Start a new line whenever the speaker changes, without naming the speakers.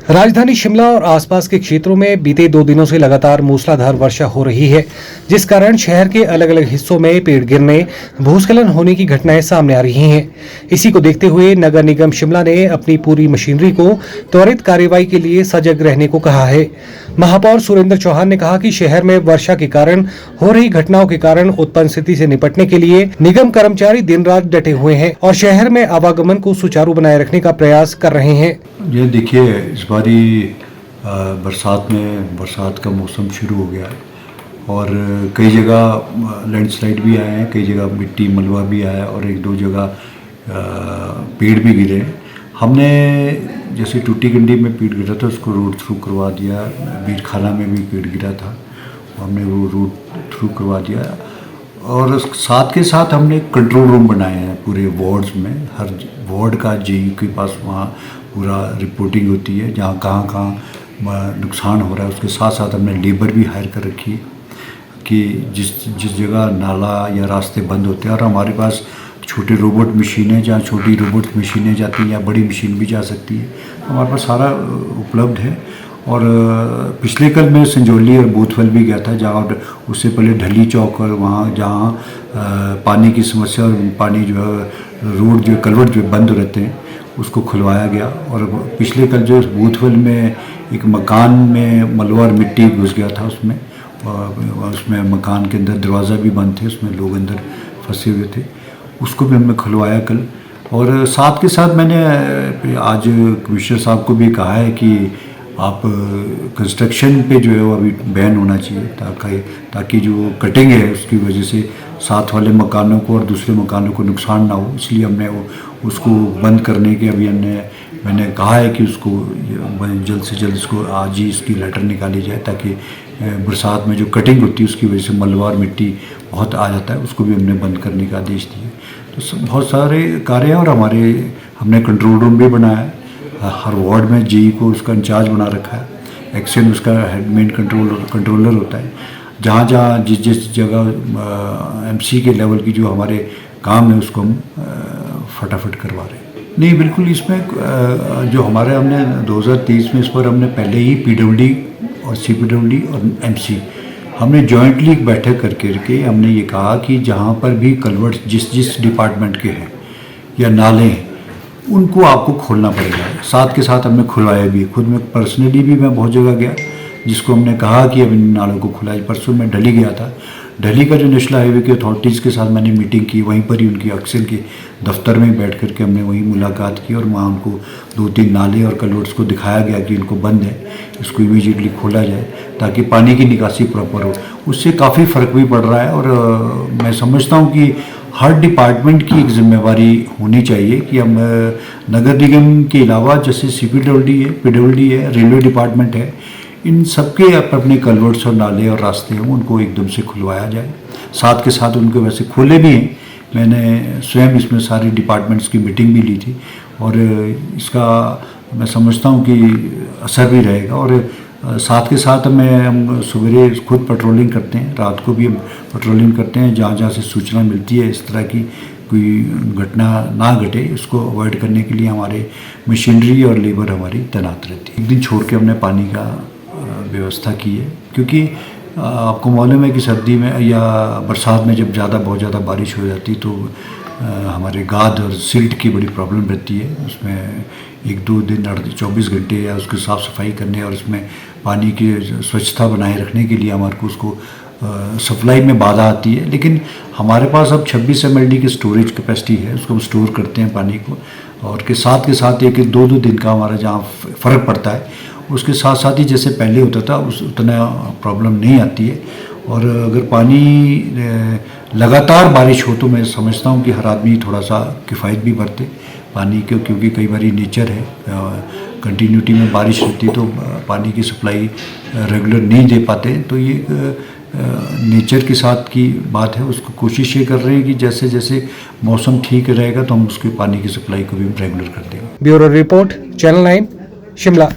राजधानी शिमला और आसपास के क्षेत्रों में बीते 2 दिनों से लगातार मूसलाधार वर्षा हो रही है, जिस कारण शहर के अलग अलग हिस्सों में पेड़ गिरने, भूस्खलन होने की घटनाएं सामने आ रही हैं। इसी को देखते हुए नगर निगम शिमला ने अपनी पूरी मशीनरी को त्वरित कार्रवाई के लिए सजग रहने को कहा है। महापौर सुरेंद्र चौहान ने कहा कि शहर में वर्षा के कारण हो रही घटनाओं के कारण उत्पन्न स्थिति से निपटने के लिए निगम कर्मचारी दिन रात डटे हुए हैं और शहर में आवागमन को सुचारू बनाए रखने का प्रयास कर रहे हैं।
ये देखिए, इस बारी बरसात का मौसम शुरू हो गया है और कई जगह लैंडस्लाइड भी आए हैं, कई जगह मिट्टी मलबा भी आया और 1-2 जगह पेड़ भी गिरे। हमने जैसे टूटी गंडी में पेड़ गिरा था उसको रोड थ्रू करवा दिया, बीरखाना में भी पेड़ गिरा था, हमने वो रोड थ्रू करवा दिया और साथ के साथ हमने कंट्रोल रूम बनाए हैं पूरे वार्ड्स में। हर वार्ड का जेई के पास वहाँ पूरा रिपोर्टिंग होती है, जहाँ कहाँ नुकसान हो रहा है। उसके साथ साथ हमने लेबर भी हायर कर रखी है कि जिस जगह नाला या रास्ते बंद होते हैं और हमारे पास छोटे रोबोट मशीनें, जहाँ छोटी रोबोट मशीनें जाती हैं या बड़ी मशीन भी जा सकती है, हमारे पास सारा उपलब्ध है। और पिछले कल मैं संजौली और बोथवल भी गया था, जहाँ उससे पहले ढली चौक और वहाँ जहाँ पानी की समस्या और पानी जो है रोड जो कलवर्ट जो बंद रहते हैं उसको खुलवाया गया। और पिछले कल जो बोथवल में एक मकान में मलबा और मिट्टी घुस गया था, उसमें मकान के अंदर दरवाज़ा भी बंद थे, उसमें लोग अंदर फंसे हुए थे, उसको भी हमने खुलवाया कल। और साथ के साथ मैंने आज कमिश्नर साहब को भी कहा है कि आप कंस्ट्रक्शन पे जो है वो अभी बैन होना चाहिए, ताकि जो कटिंग है उसकी वजह से साथ वाले मकानों को और दूसरे मकानों को नुकसान ना हो। इसलिए हमने उसको बंद करने के अभी मैंने कहा है कि उसको जल्द से जल्द इसको आज ही इसकी लेटर निकाली जाए, ताकि बरसात में जो कटिंग होती है उसकी वजह से मलबा और मिट्टी बहुत आ जाता है, उसको भी हमने बंद करने का आदेश दिए। तो बहुत सारे कार्य हैं और हमने कंट्रोल रूम भी बनाया है। हर वार्ड में जेई को उसका इंचार्ज बना रखा है, एक्शन उसका मेन कंट्रोलर होता है। जहाँ जिस जगह एमसी के लेवल की जो हमारे काम है उसको हम फटाफट करवा रहे हैं। नहीं, बिल्कुल इसमें जो हमने 2023 में इस पर हमने पहले ही पीडब्ल्यूडी और सीपीडब्ल्यूडी और एमसी हमने जॉइंटली एक बैठक करके हमने ये कहा कि जहाँ पर भी कलवर्ट जिस डिपार्टमेंट के हैं या नाले हैं उनको आपको खोलना पड़ेगा। साथ के साथ हमने खुलवाया भी, खुद में पर्सनली भी मैं बहुत जगह गया जिसको हमने कहा कि अब इन नालों को खुलाए। परसों मैं ढली गया था, ढली का जो नेशनल हाईवे की अथॉरिटीज़ के साथ मैंने मीटिंग की, वहीं पर ही उनकी अक्सर के दफ्तर में बैठ करके हमने वहीं मुलाकात की और वहाँ उनको 2-3 नाले और कलवर्ट्स को दिखाया गया कि इनको बंद है, इसको इमीडिएटली खोला जाए ताकि पानी की निकासी प्रॉपर हो। उससे काफ़ी फ़र्क भी पड़ रहा है और मैं समझता हूँ कि हर डिपार्टमेंट की एक जिम्मेवारी होनी चाहिए कि हम नगर निगम के अलावा जैसे सीपीडब्ल्यूडी है, पीडब्ल्यूडी है, रेलवे डिपार्टमेंट है, इन सबके अपने कलवर्ट्स और नाले और रास्ते हैं उनको एकदम से खुलवाया जाए। साथ के साथ उनको वैसे खोले भी हैं, मैंने स्वयं इसमें सारे डिपार्टमेंट्स की मीटिंग भी ली थी और इसका मैं समझता हूँ कि असर भी रहेगा। और साथ के साथ हम सवेरे खुद पेट्रोलिंग करते हैं, रात को भी हम पेट्रोलिंग करते हैं, जहाँ से सूचना मिलती है इस तरह की कोई घटना ना घटे, उसको अवॉइड करने के लिए हमारे मशीनरी और लेबर हमारी तैनात रहती है। एक दिन छोड़ के हमने पानी का व्यवस्था की है, क्योंकि आपको मालूम है कि सर्दी में या बरसात में जब बहुत ज़्यादा बारिश हो जाती तो हमारे गाद और सिल्ट की बड़ी प्रॉब्लम रहती है। उसमें 1-2 दिन 24 घंटे या उसकी साफ़ सफाई करने और उसमें पानी की स्वच्छता बनाए रखने के लिए हमारे को उसको सप्लाई में बाधा आती है। लेकिन हमारे पास अब 26 mld की स्टोरेज कैपेसिटी है, उसको हम स्टोर करते हैं पानी को, और के साथ 1-2 दिन का हमारा जहाँ फ़र्क पड़ता है उसके साथ साथ ही जैसे पहले होता था उतना प्रॉब्लम नहीं आती है। और अगर पानी लगातार बारिश हो तो मैं समझता हूँ कि हर आदमी थोड़ा सा किफ़ायत भी बरते पानी के, क्योंकि कई बार नेचर है, कंटिन्यूटी में बारिश रहती तो पानी की सप्लाई रेगुलर नहीं दे पाते। तो ये नेचर के साथ की बात है, उसको कोशिश ये कर रहे हैं कि जैसे जैसे मौसम ठीक रहेगा तो हम उसके पानी की सप्लाई को भी रेगुलर कर देंगे।
Bureau report, channel 9, Shimla.